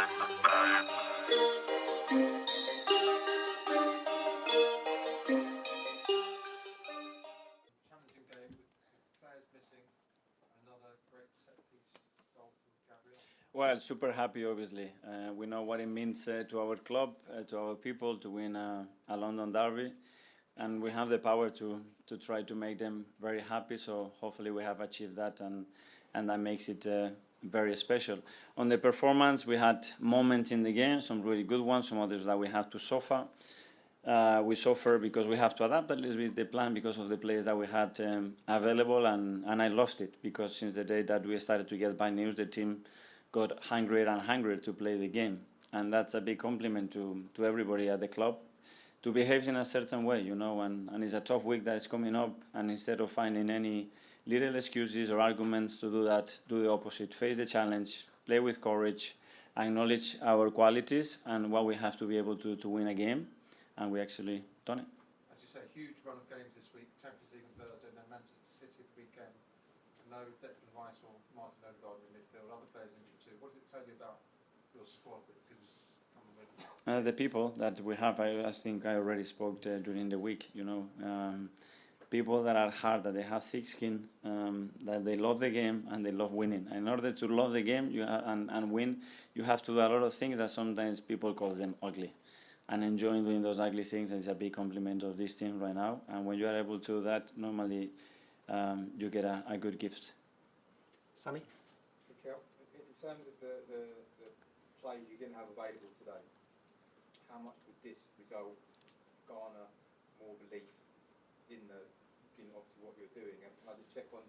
Challenging game with players missing. Another great set piece goal from Gabriel. Well, super happy, obviously. We know what it means to our club, to our people, to win a London derby. And we have the power to try to make them very happy. So hopefully we have achieved that, and that makes it very special. On the performance, we had moments in the game, some really good ones, some others that we have to suffer. We suffer because we have to adapt a little bit the plan because of the players that we had available, and I loved it because since the day that we started to get bad news, the team got hungrier and hungrier to play the game, and that's a big compliment to everybody at the club to behave in a certain way, you know, and it's a tough week that is coming up, and instead of finding any little excuses or arguments to do that, do the opposite, face the challenge, play with courage, acknowledge our qualities and what we have to be able to win a game, and we actually done it. As you say, huge run of games this week. Champions League on Thursday, and then Manchester City at the weekend. No Declan Rice or Martin Odegaard in the midfield. Other players injured too. What does it tell you about your squad that can come and win? The people that we have, I think I already spoke during the week, you know, people that are hard, that they have thick skin, that they love the game and they love winning. In order to love the game and win, you have to do a lot of things that sometimes people call them ugly. And enjoying doing those ugly things is a big compliment of this team right now. And when you are able to do that, normally you get a good gift. Sammy? Mikel, in terms of the players you didn't have available today, how much would this result garner more belief in obviously what you're doing? And can I just check on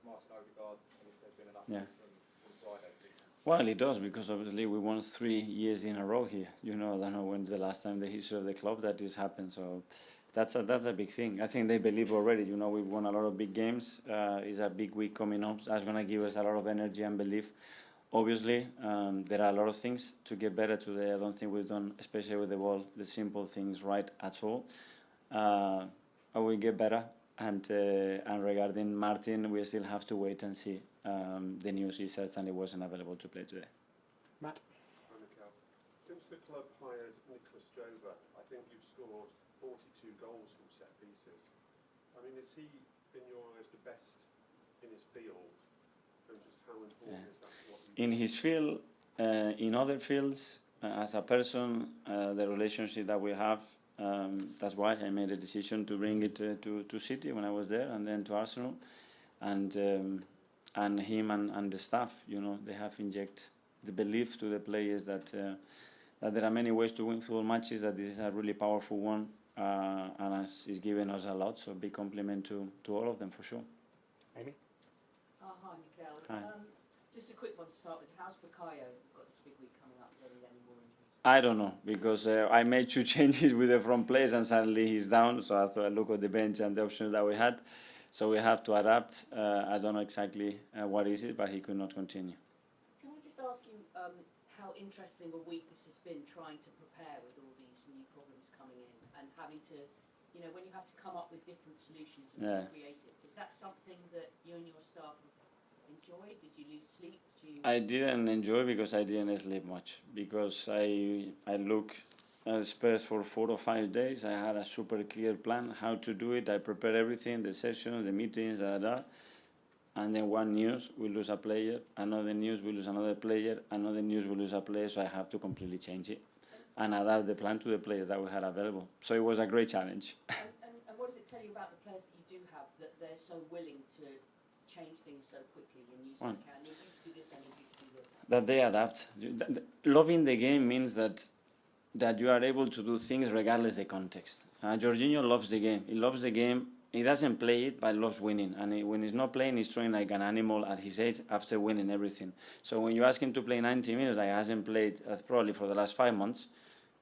Martin Odegaard and if there's been enough from Friday, please? Well, it does, because obviously we won 3 years in a row here. You know, I don't know when's the last time in the history of the club that this happened. So that's a big thing. I think they believe already. You know, we've won a lot of big games. It's a big week coming up. That's going to give us a lot of energy and belief. Obviously, there are a lot of things to get better today. I don't think we've done, especially with the ball, the simple things right at all. I will get better. And regarding Martin, we still have to wait and see. The news is certainly wasn't available to play today. Matt? Hi, Mikel. Since the club hired Mikel, I think you've scored 42 goals from set pieces. I mean, is he, in your eyes, the best in his field? And just how important is that to what you do? In his field, in other fields, as a person, the relationship that we have, that's why I made a decision to bring it to City when I was there, and then to Arsenal, and him and the staff. You know, they have injected the belief to the players that there are many ways to win football matches. That this is a really powerful one, and it's given us a lot. So big compliment to all of them for sure. Amy? Hi, Mikel. Hi. Just a quick one to start with. How's Bukayo got this big week coming up? Any more injuries? I don't know, because I made 2 changes with the front players and suddenly he's down. So I thought I look at the bench and the options that we had. So we have to adapt. I don't know exactly what is it, but he could not continue. Can I just ask you how interesting a week this has been, trying to prepare with all these new problems coming in and having to, you know, when you have to come up with different solutions and be creative. Is that something that you and your staff have enjoyed? Did you lose sleep? I didn't enjoy because I didn't sleep much. Because I look at Spurs for 4 or 5 days. I had a super clear plan how to do it. I prepared everything, the sessions, the meetings, and then one news, we lose a player. Another news, we lose another player. Another news, we lose a player. So I have to completely change it and adapt the plan to the players that we had available. So it was a great challenge. And what does it tell you about the players that you do have, that they're so willing to change things so quickly, and you say, okay, I need you to do this, I need you to do this? That they adapt. Loving the game means that you are able to do things regardless of the context. Jorginho loves the game. He loves the game. He doesn't play it, but loves winning. And when he's not playing, he's throwing like an animal at his age after winning everything. So when you ask him to play 90 minutes, like he hasn't played probably for the last 5 months,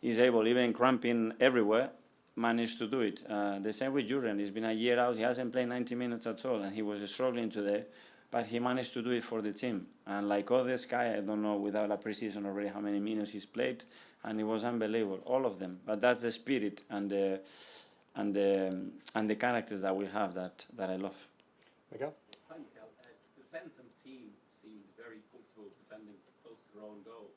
he's able, even cramping everywhere, managed to do it. The same with Jurgen. He's been a year out. He hasn't played 90 minutes at all, and he was struggling today. But he managed to do it for the team. And like others, guy, I don't know without a precision already how many minutes he's played, and it was unbelievable, all of them. But that's the spirit and the characters that we have that I love. Mikel? Hi, Mikel. The defence and team seemed very comfortable defending close to their own goal.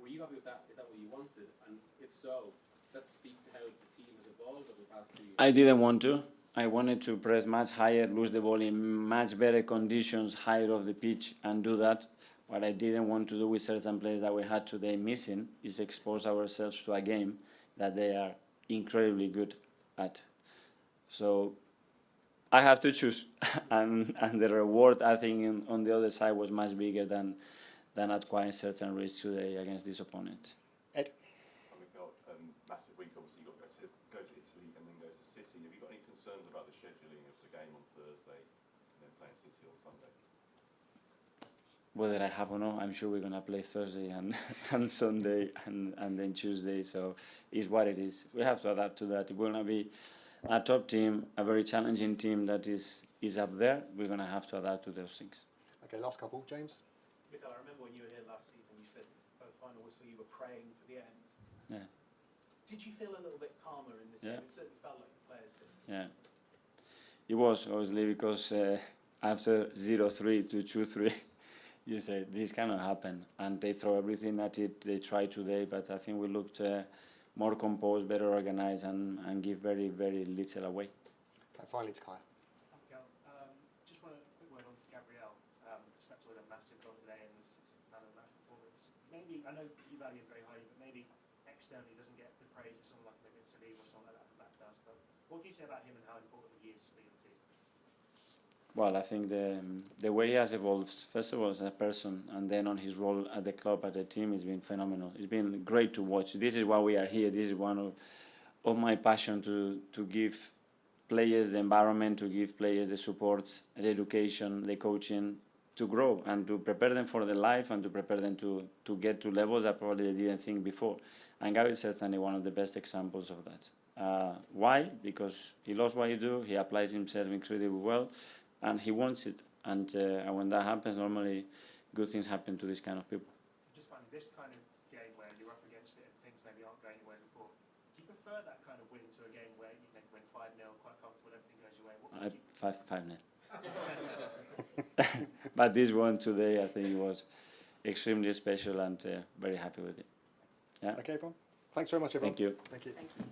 Were you happy with that? Is that what you wanted? And if so, does that speak to how the team has evolved over the past 2 years? I didn't want to. I wanted to press much higher, lose the ball in much better conditions, higher off the pitch, and do that. What I didn't want to do with certain players that we had today missing is expose ourselves to a game that they are incredibly good at. So I have to choose, and the reward I think on the other side was much bigger than acquiring certain risks today against this opponent. Ed? Mikel, massive week. Obviously, you've got to go to Italy and then go to City. Have you got any concerns about the scheduling of the game on Thursday and then playing City on Sunday? Whether I have or not, I'm sure we're going to play Thursday and Sunday and then Tuesday. So it's what it is. We have to adapt to that. We're going to be a top team, a very challenging team that is up there. We're going to have to adapt to those things. Okay, last couple. James? Mikel, I remember when you were here last season, you said by the final whistle you were praying for the end. Yeah. Did you feel a little bit calmer in this Yeah. game? It certainly felt like the players did. Yeah. It was, obviously, because after 0-3 to 2-3, you say, this cannot happen. And they throw everything at it. They try today, but I think we looked more composed, better organized, and give very, very little away. Okay, finally to Kaya. Mikel, just want a quick word on Gabriel. Stepped with a massive goal today and was man of the match performance. Maybe, I know you value him very highly, but maybe externally doesn't get the praise that someone like maybe Salim or someone like that does. But what can you say about him and how important he is for your team? Well, I think the way he has evolved, first of all, as a person, and then on his role at the club, at the team, has been phenomenal. It's been great to watch. This is why we are here. This is one of my passion to give players the environment, to give players the supports, the education, the coaching, to grow and to prepare them for the life and to prepare them to get to levels that probably they didn't think before. And Gabriel is certainly one of the best examples of that. Why? Because he loves what he do. He applies himself incredibly well. And he wants it, and when that happens, normally good things happen to this kind of people. Just finding this kind of game where you're up against it and things maybe aren't going your way before. Do you prefer that kind of win to a game where you can win 5-0, quite comfortable, everything goes your way? What would you... 5-0. But this one today, I think, was extremely special and very happy with it. Yeah. Okay, everyone. Thanks very much, everyone. Thank you. Thank you. Thank you.